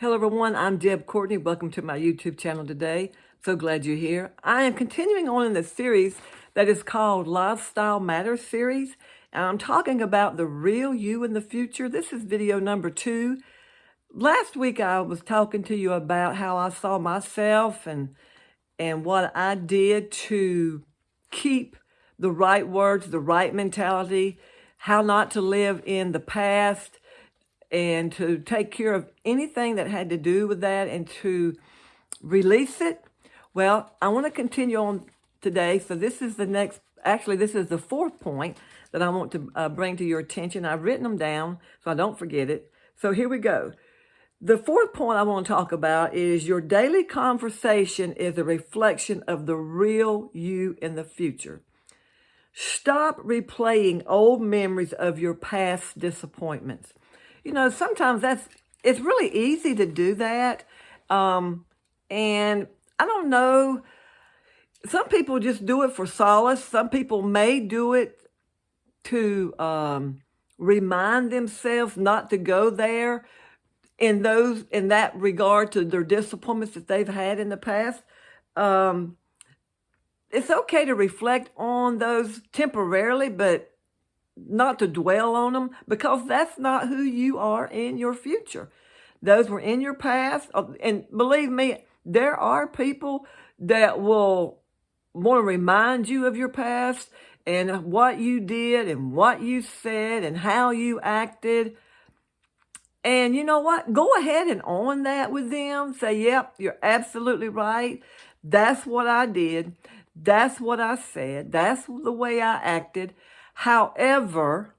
Hello everyone, I'm Deb Courtney. Welcome to my YouTube channel today. So glad you're here. I am continuing on in the series that is called Lifestyle Matters series. And I'm talking about the real you in the future. This is video number 2. Last week I was talking to you about how I saw myself and what I did to keep the right words, the right mentality, how not to live in the past, and to take care of anything that had to do with that and to release it. Well, I want to continue on today. So this is the next, actually, this is the 4th point that I want to bring to your attention. I've written them down so I don't forget it. So here we go. The 4th point I want to talk about is your daily conversation is a reflection of the real you in the future. Stop replaying old memories of your past disappointments. You know, sometimes it's really easy to do that. And I don't know, some people just do it for solace. Some people may do it to remind themselves not to go there in that regard to their disappointments that they've had in the past. It's okay to reflect on those temporarily, but not to dwell on them, because that's not who you are in your future. Those were in your past. And believe me, there are people that will want to remind you of your past and what you did and what you said and how you acted. And you know what? Go ahead and own that with them. Say, yep, you're absolutely right. That's what I did. That's what I said. That's the way I acted. However,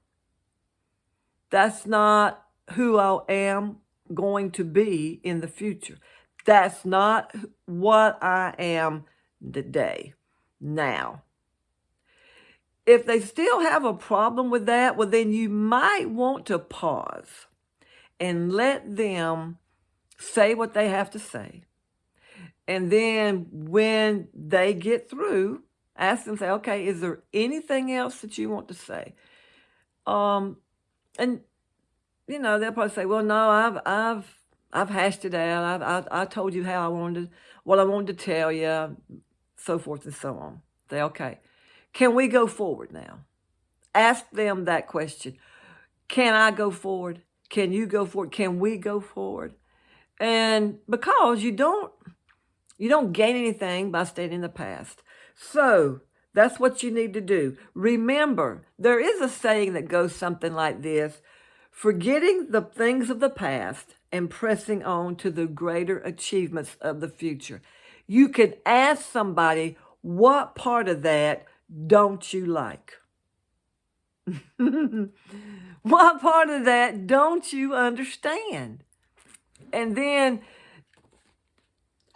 that's not who I am going to be in the future. That's not what I am today, now. If they still have a problem with that, well, then you might want to pause and let them say what they have to say. And then when they get through, ask them, say, okay, is there anything else that you want to say? And you know, they'll probably say, well, no, I've hashed it out. I told you how what I wanted to tell you, so forth and so on. Say, okay, can we go forward now? Ask them that question. Can I go forward? Can you go forward? Can we go forward? And because you don't gain anything by staying in the past. So that's what you need to do. Remember, there is a saying that goes something like this: forgetting the things of the past and pressing on to the greater achievements of the future. You can ask somebody, what part of that don't you like? What part of that don't you understand? And then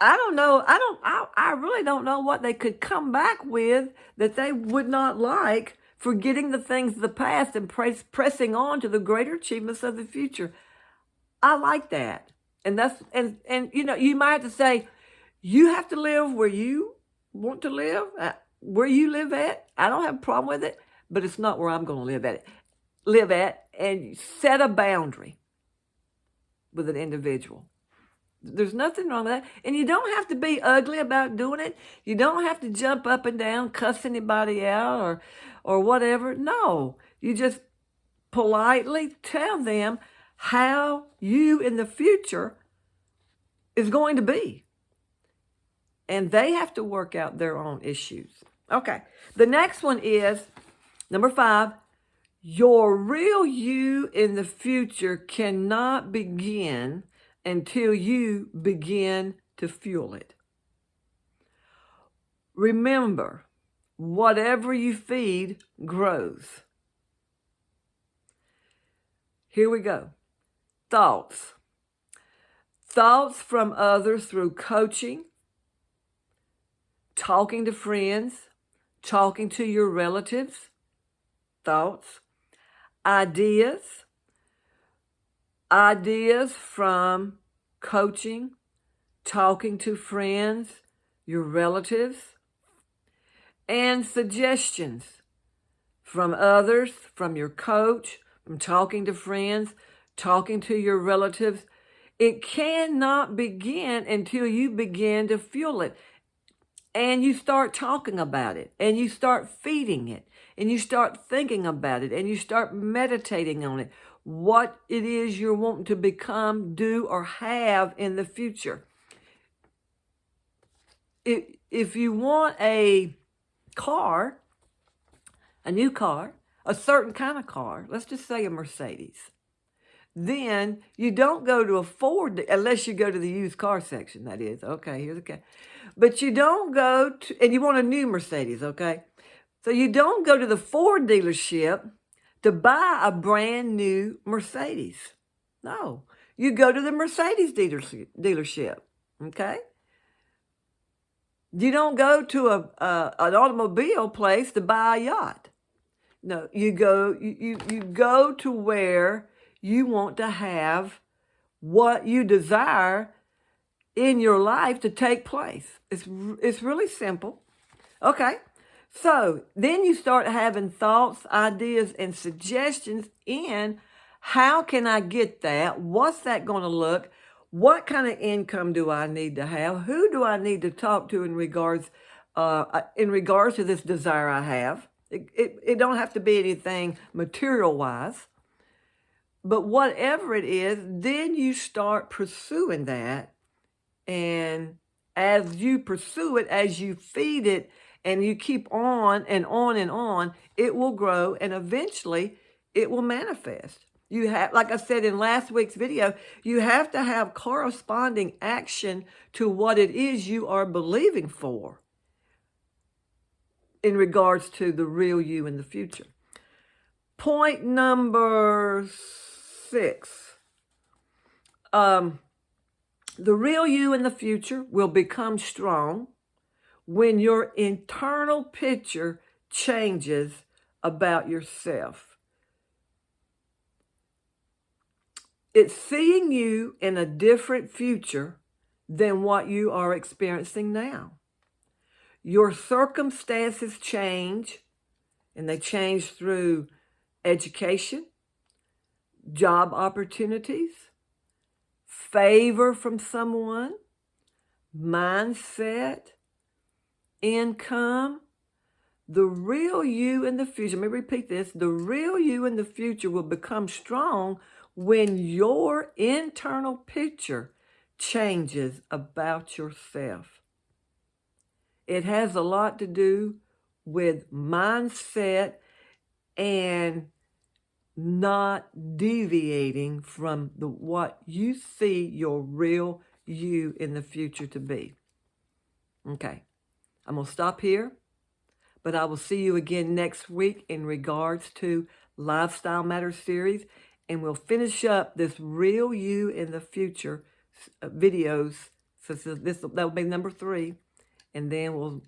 I don't know. I really don't know what they could come back with that they would not like, forgetting the things of the past and pressing on to the greater achievements of the future. I like that. And that's, and you know, you might have to say, you have to live where you want to live, where you live at. I don't have a problem with it, but it's not where I'm going to live at, and set a boundary with an individual. There's nothing wrong with that. And you don't have to be ugly about doing it. You don't have to jump up and down, cuss anybody out or whatever. No, you just politely tell them how you in the future is going to be. And they have to work out their own issues. Okay, the next one is number 5. Your real you in the future cannot begin until you begin to fuel it. Remember, whatever you feed grows. Here we go. Thoughts. Thoughts from others through coaching, talking to friends, talking to your relatives. Thoughts. Ideas from coaching, talking to friends, your relatives, and suggestions from others, from your coach, from talking to friends, talking to your relatives, It cannot begin until you begin to fuel it. And you start talking about it, and you start feeding it, and you start thinking about it, and you start meditating on it, what it is you're wanting to become, do, or have in the future. If you want a car, a new car, a certain kind of car, let's just say a Mercedes, then you don't go to a Ford, unless you go to the used car section, that is. Okay, here's the case. But you don't go to, and you want a new Mercedes, okay? So you don't go to the Ford dealership to buy a brand new Mercedes. No, you go to the Mercedes dealership, okay? You don't go to an automobile place to buy a yacht. No, you go to where you want to have what you desire in your life to take place. It's really simple. Okay, so then you start having thoughts, ideas, and suggestions in how can I get that? What's that going to look? What kind of income do I need to have? Who do I need to talk to in regards to this desire I have? It don't have to be anything material-wise. But whatever it is, then you start pursuing that. And as you pursue it, as you feed it, and you keep on and on and on, it will grow, and eventually it will manifest. You have, like I said in last week's video, you have to have corresponding action to what it is you are believing for in regards to the real you in the future. Point number 6. The real you in the future will become strong when your internal picture changes about yourself. It's seeing you in a different future than what you are experiencing now. Your circumstances change, and they change through education, job opportunities, favor from someone, mindset, income. The real you in the future, let me repeat this, the real you in the future will become strong when your internal picture changes about yourself. It has a lot to do with mindset and not deviating from what you see your real you in the future to be. Okay, I'm going to stop here, but I will see you again next week in regards to Lifestyle Matters series, and we'll finish up this Real You in the Future videos. So that will be number 3, and then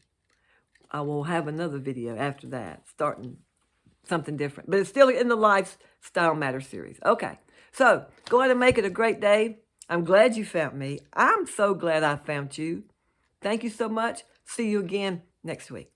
I will have another video after that, starting something different. But it's still in the Lifestyle Matters series. Okay, so go ahead and make it a great day. I'm glad you found me. I'm so glad I found you. Thank you so much. See you again next week.